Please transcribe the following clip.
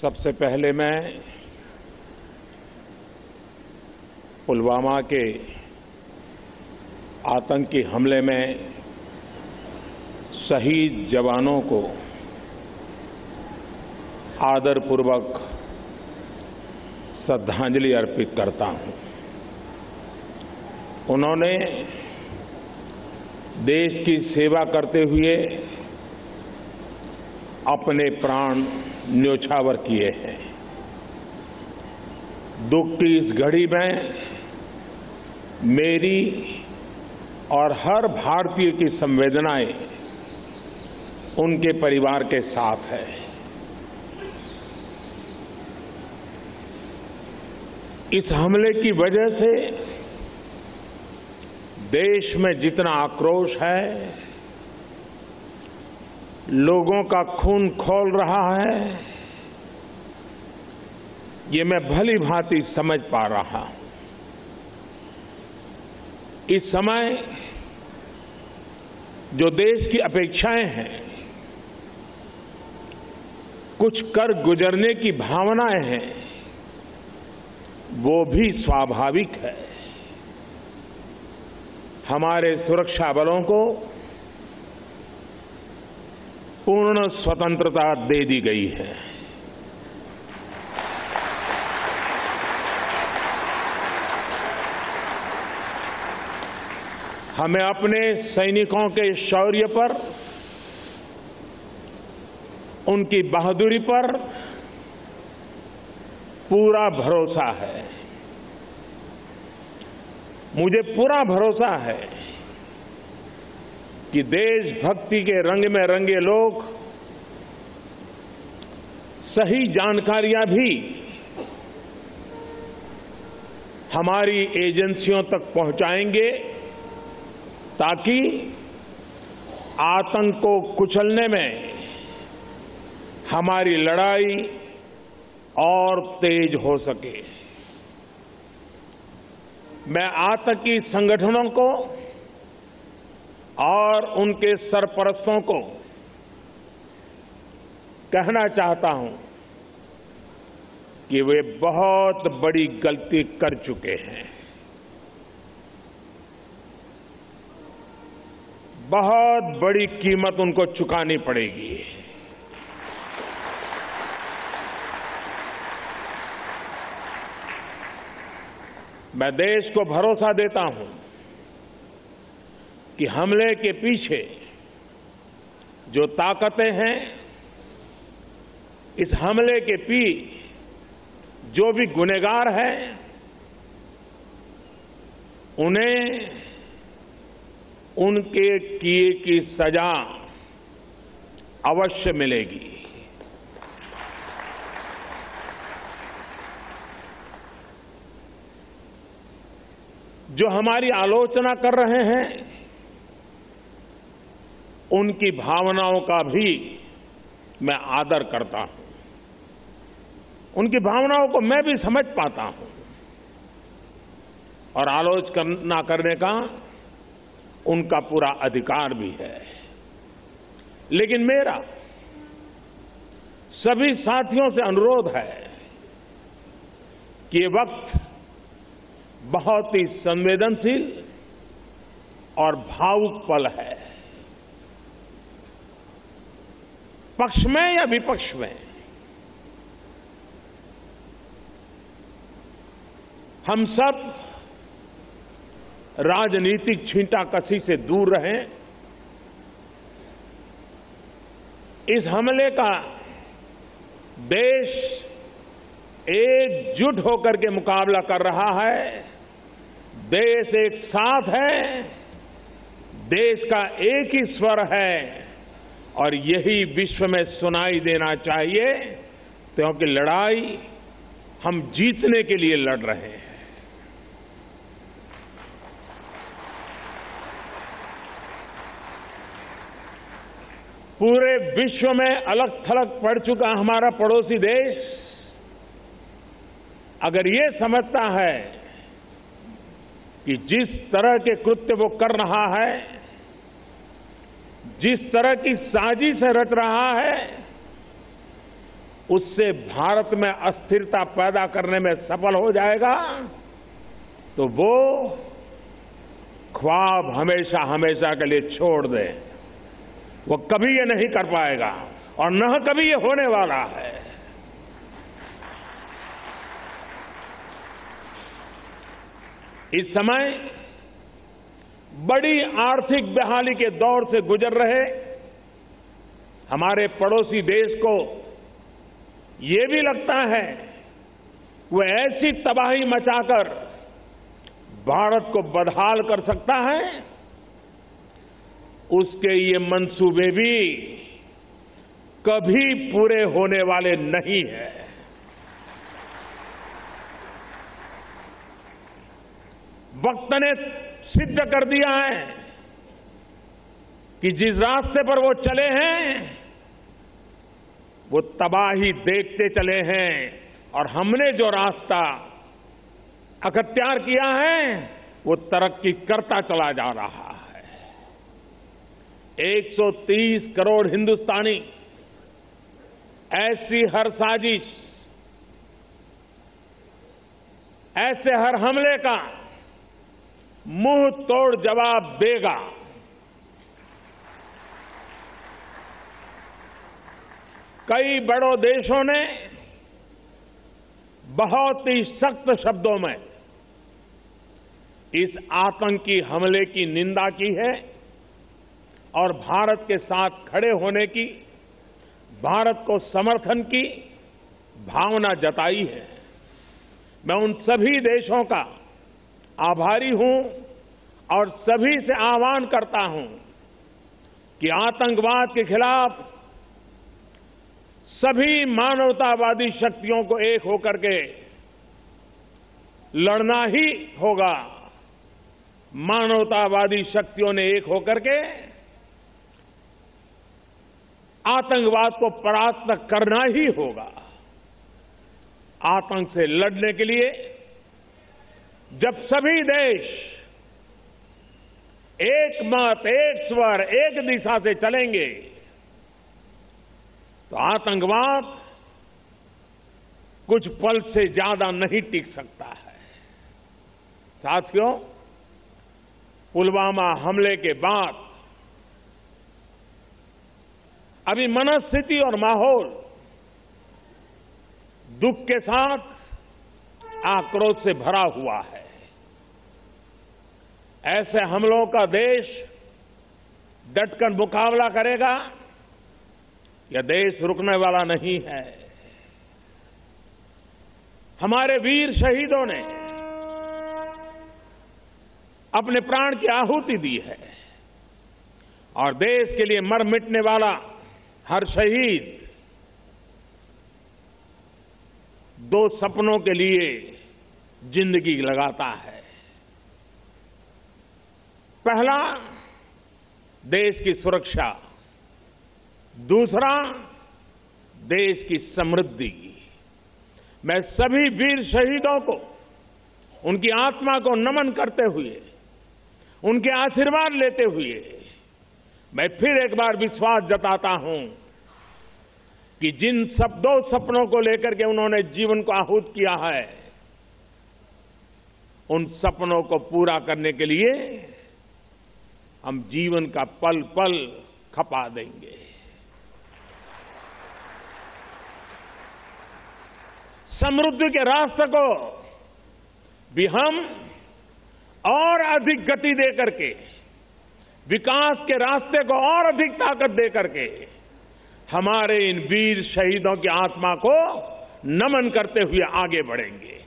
सबसे पहले मैं पुलवामा के आतंकी हमले में शहीद जवानों को आदरपूर्वक श्रद्धांजलि अर्पित करता हूं। उन्होंने देश की सेवा करते हुए अपने प्राण न्योछावर किए हैं। दुख की इस घड़ी में मेरी और हर भारतीय की संवेदनाएं उनके परिवार के साथ है। इस हमले की वजह से देश में जितना आक्रोश है, लोगों का खून खौल रहा है, ये मैं भली भांति समझ पा रहा हूं। इस समय जो देश की अपेक्षाएं हैं, कुछ कर गुजरने की भावनाएं हैं, वो भी स्वाभाविक है। हमारे सुरक्षा बलों को पूर्ण स्वतंत्रता दे दी गई है। हमें अपने सैनिकों के शौर्य पर, उनकी बहादुरी पर पूरा भरोसा है। मुझे पूरा भरोसा है कि देशभक्ति के रंग में रंगे लोग सही जानकारियां भी हमारी एजेंसियों तक पहुंचाएंगे, ताकि आतंक को कुचलने में हमारी लड़ाई और तेज हो सके। मैं आतंकी संगठनों को और उनके सरपरस्तों को कहना चाहता हूं कि वे बहुत बड़ी गलती कर चुके हैं। बहुत बड़ी कीमत उनको चुकानी पड़ेगी। मैं देश को भरोसा देता हूं कि हमले के पीछे जो ताकतें हैं, इस हमले के पीछे जो भी गुनहगार हैं, उन्हें उनके किए की सजा अवश्य मिलेगी। जो हमारी आलोचना कर रहे हैं, उनकी भावनाओं का भी मैं आदर करता हूं। उनकी भावनाओं को मैं भी समझ पाता हूं और आलोचना करने का उनका पूरा अधिकार भी है। लेकिन मेरा सभी साथियों से अनुरोध है कि ये वक्त बहुत ही संवेदनशील और भावुक पल है। पक्ष में या विपक्ष में, हम सब राजनीतिक छींटाकशी से दूर रहें। इस हमले का देश एकजुट होकर के मुकाबला कर रहा है। देश एक साथ है, देश का एक ही स्वर है और यही विश्व में सुनाई देना चाहिए, क्योंकि लड़ाई हम जीतने के लिए लड़ रहे हैं। पूरे विश्व में अलग थलग पड़ चुका हमारा पड़ोसी देश अगर ये समझता है कि जिस तरह के कृत्य वो कर रहा है, जिस तरह की साजिश रच रहा है, उससे भारत में अस्थिरता पैदा करने में सफल हो जाएगा, तो वो ख्वाब हमेशा हमेशा के लिए छोड़ दे। वो कभी ये नहीं कर पाएगा और न कभी ये होने वाला है। इस समय बड़ी आर्थिक बहाली के दौर से गुजर रहे हमारे पड़ोसी देश को ये भी लगता है वो ऐसी तबाही मचाकर भारत को बदहाल कर सकता है, उसके ये मंसूबे भी कभी पूरे होने वाले नहीं हैं। वक्त ने सिद्ध कर दिया है कि जिस रास्ते पर वो चले हैं वो तबाही देखते चले हैं, और हमने जो रास्ता अख्तियार किया है वो तरक्की करता चला जा रहा है। 130 करोड़ हिंदुस्तानी ऐसी हर साजिश, ऐसे हर हमले का मुंह तोड़ जवाब देगा। कई बड़ों देशों ने बहुत ही सख्त शब्दों में इस आतंकी हमले की निंदा की है और भारत के साथ खड़े होने की, भारत को समर्थन की भावना जताई है। मैं उन सभी देशों का आभारी हूं और सभी से आह्वान करता हूं कि आतंकवाद के खिलाफ सभी मानवतावादी शक्तियों को एक होकर के लड़ना ही होगा। मानवतावादी शक्तियों ने एक होकर के आतंकवाद को परास्त करना ही होगा। आतंक से लड़ने के लिए जब सभी देश एक मत, एक स्वर, एक दिशा से चलेंगे तो आतंकवाद कुछ पल से ज्यादा नहीं टिक सकता है। साथियों, पुलवामा हमले के बाद अभी मनस्थिति और माहौल दुख के साथ आक्रोश से भरा हुआ है। ऐसे हमलों का देश डटकर मुकाबला करेगा, यह देश रुकने वाला नहीं है। हमारे वीर शहीदों ने अपने प्राण की आहुति दी है और देश के लिए मर मिटने वाला हर शहीद दो सपनों के लिए जिंदगी लगाता है। पहला, देश की सुरक्षा, दूसरा, देश की समृद्धि। मैं सभी वीर शहीदों को उनकी आत्मा को नमन करते हुए, उनके आशीर्वाद लेते हुए मैं फिर एक बार विश्वास जताता हूं कि जिन दो सपनों को लेकर के उन्होंने जीवन को आहूत किया है, उन सपनों को पूरा करने के लिए हम जीवन का पल पल खपा देंगे। समृद्धि के रास्ते को भी हम और अधिक गति देकर के, विकास के रास्ते को और अधिक ताकत देकर के हमारे इन वीर शहीदों की आत्मा को नमन करते हुए आगे बढ़ेंगे।